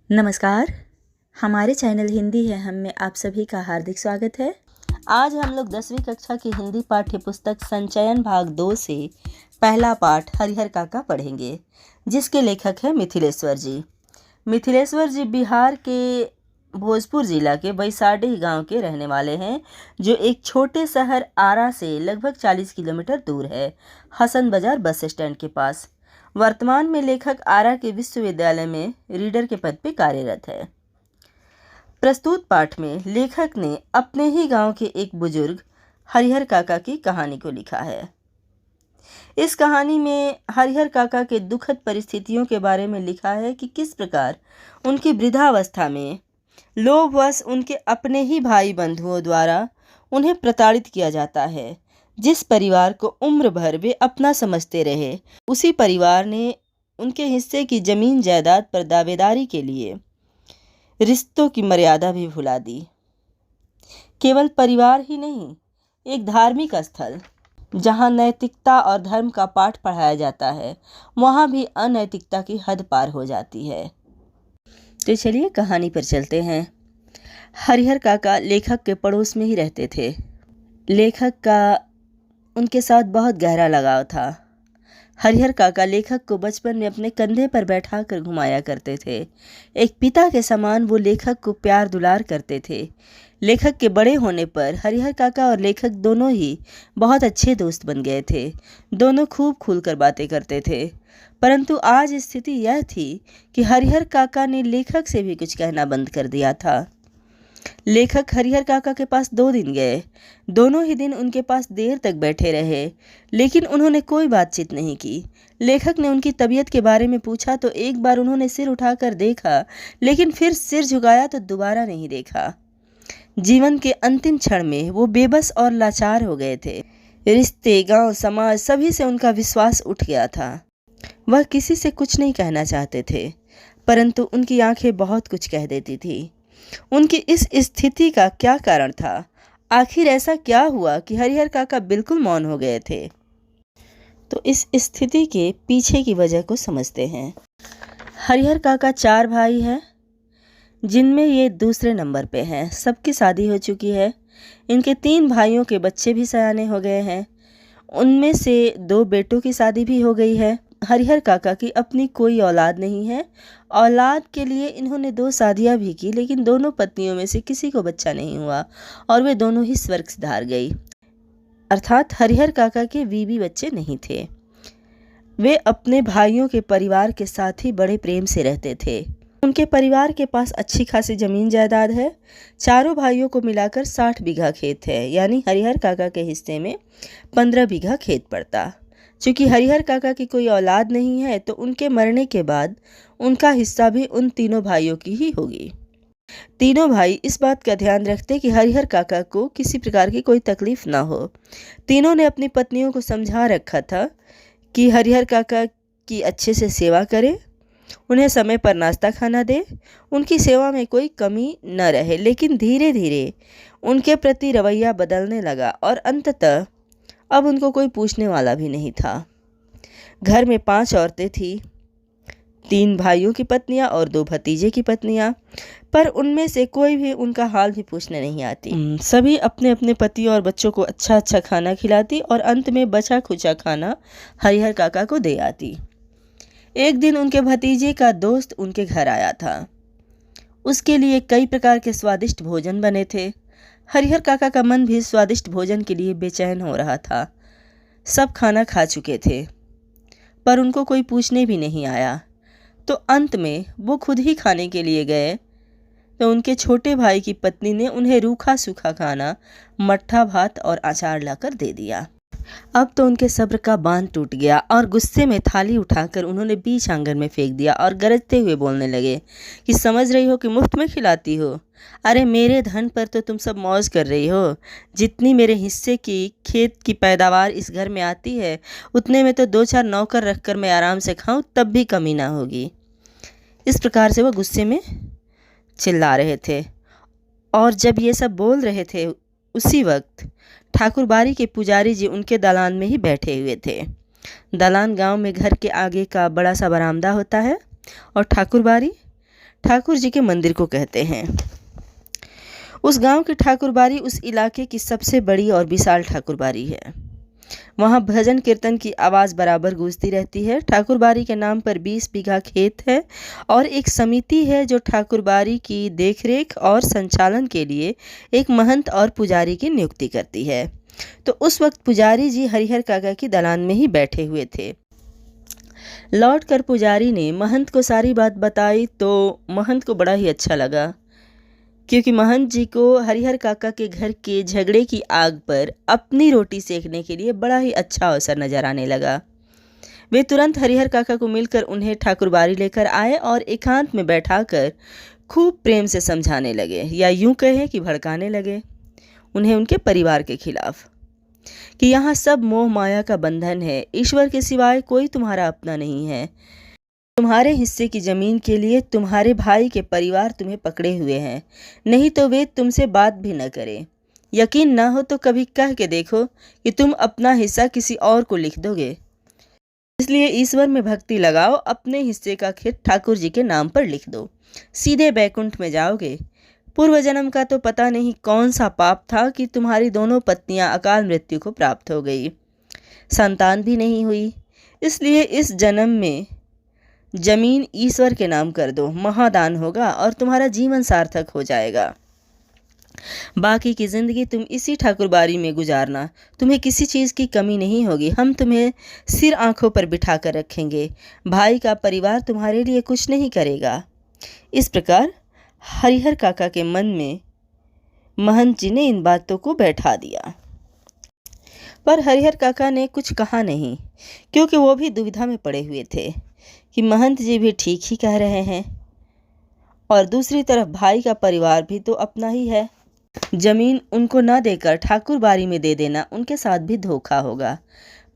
नमस्कार। हमारे चैनल हिंदी है हम में आप सभी का हार्दिक स्वागत है। आज हम लोग 10वीं कक्षा की हिंदी पाठ्य पुस्तक संचयन भाग 2 से पहला पाठ हरिहर काका पढ़ेंगे, जिसके लेखक हैं मिथिलेश्वर जी। मिथिलेश्वर जी बिहार के भोजपुर जिला के बैसाडीह गांव के रहने वाले हैं, जो एक छोटे शहर आरा से लगभग 40 किलोमीटर दूर है, हसन बाजार बस स्टैंड के पास। वर्तमान में लेखक आरा के विश्वविद्यालय में रीडर के पद पर कार्यरत है। प्रस्तुत पाठ में लेखक ने अपने ही गांव के एक बुजुर्ग हरिहर काका की कहानी को लिखा है। इस कहानी में हरिहर काका के दुखद परिस्थितियों के बारे में लिखा है कि किस प्रकार उनकी वृद्धावस्था में लोभवश उनके अपने ही भाई बंधुओं द्वारा उन्हें प्रताड़ित किया जाता है। जिस परिवार को उम्र भर वे अपना समझते रहे, उसी परिवार ने उनके हिस्से की जमीन जायदाद पर दावेदारी के लिए रिश्तों की मर्यादा भी भुला दी। केवल परिवार ही नहीं, एक धार्मिक स्थल जहां नैतिकता और धर्म का पाठ पढ़ाया जाता है, वहां भी अनैतिकता की हद पार हो जाती है। तो चलिए कहानी पर चलते हैं। हरिहर काका लेखक के पड़ोस में ही रहते थे। लेखक का उनके साथ बहुत गहरा लगाव था। हरिहर काका लेखक को बचपन में अपने कंधे पर बैठाकर घुमाया करते थे। एक पिता के समान वो लेखक को प्यार दुलार करते थे। लेखक के बड़े होने पर हरिहर काका और लेखक दोनों ही बहुत अच्छे दोस्त बन गए थे। दोनों खूब खुलकर बातें करते थे। परंतु आज स्थिति यह थी कि हरिहर काका ने लेखक से भी कुछ कहना बंद कर दिया था। लेखक हरिहर काका के पास 2 दिन गए। दोनों ही दिन उनके पास देर तक बैठे रहे, लेकिन उन्होंने कोई बातचीत नहीं की। लेखक ने उनकी तबीयत के बारे में पूछा तो एक बार उन्होंने सिर उठाकर देखा, लेकिन फिर सिर झुकाया तो दोबारा नहीं देखा। जीवन के अंतिम क्षण में वो बेबस और लाचार हो गए थे। रिश्ते, गांव, समाज सभी से उनका विश्वास उठ गया था। वह किसी से कुछ नहीं कहना चाहते थे, परंतु उनकी आंखें बहुत कुछ कह देती थी। उनकी इस स्थिति का क्या कारण था? आखिर ऐसा क्या हुआ कि हरिहर काका बिल्कुल मौन हो गए थे? तो इस स्थिति के पीछे की वजह को समझते हैं। हरिहर काका 4 भाई हैं, जिनमें ये दूसरे नंबर पे हैं। सबकी शादी हो चुकी है। इनके 3 भाइयों के बच्चे भी सयाने हो गए हैं। उनमें से 2 बेटों की शादी भी हो गई है। हरिहर काका की अपनी कोई औलाद नहीं है। औलाद के लिए इन्होंने 2 शादियां भी की, लेकिन दोनों पत्नियों में से किसी को बच्चा नहीं हुआ और वे दोनों ही स्वर्ग सिधार गई। अर्थात हरिहर काका के बीवी बच्चे नहीं थे। वे अपने भाइयों के परिवार के साथ ही बड़े प्रेम से रहते थे। उनके परिवार के पास अच्छी खासी जमीन जायदाद है। चारों भाइयों को मिलाकर 60 बीघा खेत है, यानी हरिहर काका के हिस्से में 15 बीघा खेत पड़ता। चूँकि हरिहर काका की कोई औलाद नहीं है, तो उनके मरने के बाद उनका हिस्सा भी उन तीनों भाइयों की ही होगी। तीनों भाई इस बात का ध्यान रखते कि हरिहर काका को किसी प्रकार की कोई तकलीफ ना हो। तीनों ने अपनी पत्नियों को समझा रखा था कि हरिहर काका की अच्छे से सेवा करे, उन्हें समय पर नाश्ता खाना दे, उनकी सेवा में कोई कमी न रहे। लेकिन धीरे धीरे उनके प्रति रवैया बदलने लगा और अंततः अब उनको कोई पूछने वाला भी नहीं था। घर में 5 औरतें थीं, 3 भाइयों की पत्नियां और 2 भतीजे की पत्नियां, पर उनमें से कोई भी उनका हाल भी पूछने नहीं आती। सभी अपने अपने पति और बच्चों को अच्छा अच्छा खाना खिलाती और अंत में बचा खुचा खाना हरिहर काका को दे आती। एक दिन उनके भतीजे का दोस्त उनके घर आया था। उसके लिए कई प्रकार के स्वादिष्ट भोजन बने थे। हरिहर काका का मन भी स्वादिष्ट भोजन के लिए बेचैन हो रहा था। सब खाना खा चुके थे, पर उनको कोई पूछने भी नहीं आया। तो अंत में वो खुद ही खाने के लिए गए, तो उनके छोटे भाई की पत्नी ने उन्हें रूखा सूखा खाना, मट्ठा भात और अचार लाकर दे दिया। अब तो उनके सब्र का बांध टूट गया और गुस्से में थाली उठाकर उन्होंने बीच आंगन में फेंक दिया और गरजते हुए बोलने लगे कि समझ रही हो कि मुफ्त में खिलाती हो? अरे मेरे धन पर तो तुम सब मौज कर रही हो। जितनी मेरे हिस्से की खेत की पैदावार इस घर में आती है, उतने में तो 2-4 नौकर रखकर मैं आराम से खाऊं, तब भी कमी ना होगी। इस प्रकार से वह गुस्से में चिल्ला रहे थे। और जब ये सब बोल रहे थे, उसी वक्त ठाकुरबाड़ी के पुजारी जी उनके दालान में ही बैठे हुए थे। दालान गांव में घर के आगे का बड़ा सा बरामदा होता है और ठाकुरबाड़ी ठाकुर जी के मंदिर को कहते हैं। उस गांव की ठाकुरबाड़ी उस इलाके की सबसे बड़ी और विशाल ठाकुरबाड़ी है। वहां भजन कीर्तन की आवाज़ बराबर गूंजती रहती है। ठाकुरबाड़ी के नाम पर 20 बीघा खेत है और एक समिति है जो ठाकुरबाड़ी की देखरेख और संचालन के लिए एक महंत और पुजारी की नियुक्ति करती है। तो उस वक्त पुजारी जी हरिहर काका की दलान में ही बैठे हुए थे। लौट कर पुजारी ने महंत को सारी बात बताई तो महंत को बड़ा ही अच्छा लगा, क्योंकि महंत जी को हरिहर काका के घर के झगड़े की आग पर अपनी रोटी सेकने के लिए बड़ा ही अच्छा अवसर नजर आने लगा। वे तुरंत हरिहर काका को मिलकर उन्हें ठाकुरबाड़ी लेकर आए और एकांत में बैठाकर खूब प्रेम से समझाने लगे, या यूं कहें कि भड़काने लगे उन्हें उनके परिवार के खिलाफ, कि यहाँ सब मोह माया का बंधन है, ईश्वर के सिवाय कोई तुम्हारा अपना नहीं है। तुम्हारे हिस्से की जमीन के लिए तुम्हारे भाई के परिवार तुम्हें पकड़े हुए हैं, नहीं तो वे तुमसे बात भी न करें। यकीन ना हो तो कभी कह के देखो कि तुम अपना हिस्सा किसी और को लिख दोगे। इसलिए ईश्वर में भक्ति लगाओ, अपने हिस्से का खेत ठाकुर जी के नाम पर लिख दो, सीधे बैकुंठ में जाओगे। पूर्व जन्म का तो पता नहीं कौन सा पाप था कि तुम्हारी दोनों पत्नियां अकाल मृत्यु को प्राप्त हो गई, संतान भी नहीं हुई। इसलिए इस जन्म में जमीन ईश्वर के नाम कर दो, महादान होगा और तुम्हारा जीवन सार्थक हो जाएगा। बाकी की जिंदगी तुम इसी ठाकुरबाड़ी में गुजारना, तुम्हें किसी चीज़ की कमी नहीं होगी। हम तुम्हें सिर आंखों पर बिठा कर रखेंगे, भाई का परिवार तुम्हारे लिए कुछ नहीं करेगा। इस प्रकार हरिहर काका के मन में महंत जी ने इन बातों को बैठा दिया, पर हरिहर काका ने कुछ कहा नहीं, क्योंकि वो भी दुविधा में पड़े हुए थे कि महंत जी भी ठीक ही कह रहे हैं और दूसरी तरफ भाई का परिवार भी तो अपना ही है। जमीन उनको न देकर ठाकुरबाड़ी में दे देना उनके साथ भी धोखा होगा।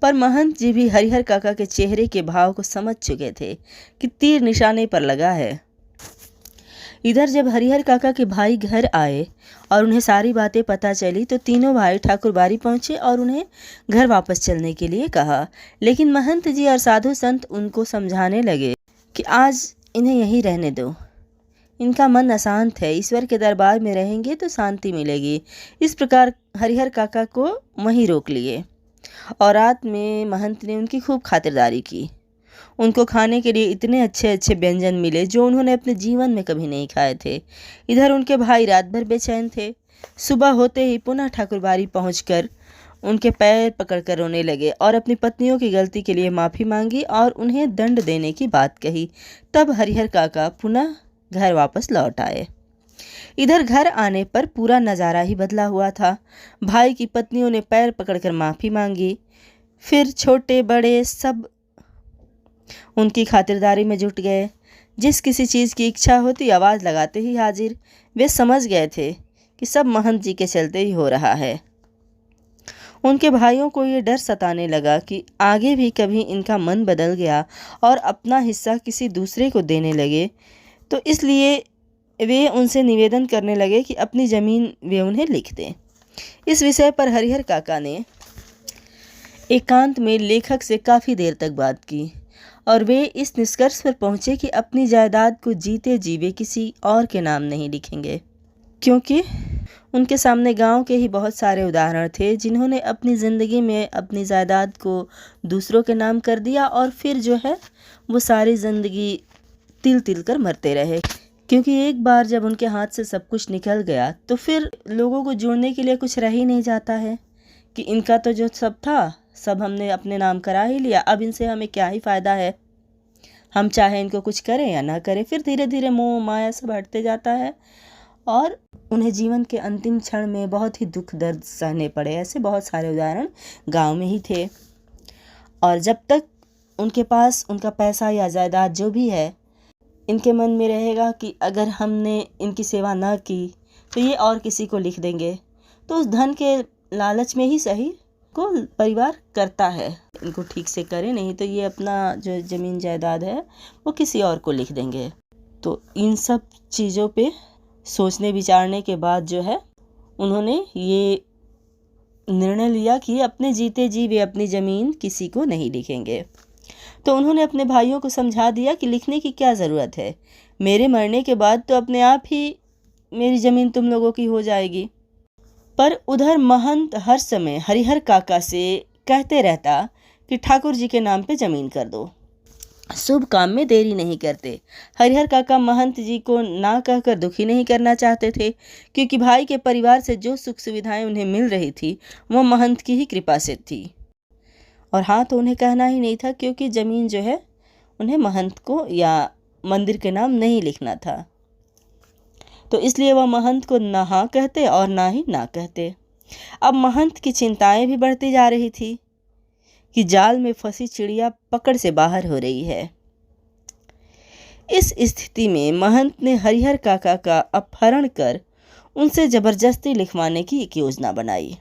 पर महंत जी भी हरिहर काका के चेहरे के भाव को समझ चुके थे कि तीर निशाने पर लगा है। इधर जब हरिहर काका के भाई घर आए और उन्हें सारी बातें पता चली तो तीनों भाई ठाकुरबाड़ी पहुंचे और उन्हें घर वापस चलने के लिए कहा। लेकिन महंत जी और साधु संत उनको समझाने लगे कि आज इन्हें यहीं रहने दो, इनका मन अशांत है, ईश्वर के दरबार में रहेंगे तो शांति मिलेगी। इस प्रकार हरिहर काका को वहीं रोक लिए और रात में महंत ने उनकी खूब खातिरदारी की। उनको खाने के लिए इतने अच्छे अच्छे व्यंजन मिले जो उन्होंने अपने जीवन में कभी नहीं खाए थे। इधर उनके भाई रात भर बेचैन थे। सुबह होते ही पुनः ठाकुरबाड़ी पहुंचकर उनके पैर पकड़कर रोने लगे और अपनी पत्नियों की गलती के लिए माफ़ी मांगी और उन्हें दंड देने की बात कही। तब हरिहर काका पुनः घर वापस लौट आए। इधर घर आने पर पूरा नज़ारा ही बदला हुआ था। भाई की पत्नियों ने पैर पकड़कर माफ़ी मांगी, फिर छोटे बड़े सब उनकी खातिरदारी में जुट गए। जिस किसी चीज़ की इच्छा होती आवाज़ लगाते ही हाजिर। वे समझ गए थे कि सब महंत जी के चलते ही हो रहा है। उनके भाइयों को ये डर सताने लगा कि आगे भी कभी इनका मन बदल गया और अपना हिस्सा किसी दूसरे को देने लगे तो इसलिए वे उनसे निवेदन करने लगे कि अपनी ज़मीन वे उन्हें लिख दें। इस विषय पर हरिहर काका ने एकांत में लेखक से काफ़ी देर तक बात की और वे इस निष्कर्ष पर पहुँचे कि अपनी जायदाद को जीते जी वे किसी और के नाम नहीं लिखेंगे, क्योंकि उनके सामने गांव के ही बहुत सारे उदाहरण थे जिन्होंने अपनी ज़िंदगी में अपनी जायदाद को दूसरों के नाम कर दिया और फिर जो है वो सारी ज़िंदगी तिल तिल कर मरते रहे। क्योंकि एक बार जब उनके हाथ से सब कुछ निकल गया तो फिर लोगों को जोड़ने के लिए कुछ रह ही नहीं जाता है कि इनका तो जो सब था सब हमने अपने नाम करा ही लिया, अब इनसे हमें क्या ही फ़ायदा है, हम चाहे इनको कुछ करें या ना करें। फिर धीरे धीरे मोह माया सब हटते जाता है और उन्हें जीवन के अंतिम क्षण में बहुत ही दुख दर्द सहने पड़े। ऐसे बहुत सारे उदाहरण गांव में ही थे। और जब तक उनके पास उनका पैसा या जायदाद जो भी है इनके मन में रहेगा कि अगर हमने इनकी सेवा ना की तो ये और किसी को लिख देंगे, तो उस धन के लालच में ही सही को परिवार करता है, इनको ठीक से करे नहीं तो ये अपना जो ज़मीन जायदाद है वो किसी और को लिख देंगे। तो इन सब चीज़ों पे सोचने विचारने के बाद जो है उन्होंने ये निर्णय लिया कि अपने जीते जी वे अपनी ज़मीन किसी को नहीं लिखेंगे। तो उन्होंने अपने भाइयों को समझा दिया कि लिखने की क्या ज़रूरत है, मेरे मरने के बाद तो अपने आप ही मेरी ज़मीन तुम लोगों की हो जाएगी। पर उधर महंत हर समय हरिहर काका से कहते रहता कि ठाकुर जी के नाम पे ज़मीन कर दो। शुभ काम में देरी नहीं करते। हरिहर काका महंत जी को ना कहकर दुखी नहीं करना चाहते थे, क्योंकि भाई के परिवार से जो सुख सुविधाएं उन्हें मिल रही थी वो महंत की ही कृपा से थी। और हाँ, तो उन्हें कहना ही नहीं था, क्योंकि ज़मीन जो है उन्हें महंत को या मंदिर के नाम नहीं लिखना था। तो इसलिए वह महंत को ना हाँ कहते और ना ही ना कहते। अब महंत की चिंताएं भी बढ़ती जा रही थी कि जाल में फंसी चिड़िया पकड़ से बाहर हो रही है। इस स्थिति में महंत ने हरिहर काका का अपहरण कर उनसे जबरदस्ती लिखवाने की एक योजना बनाई।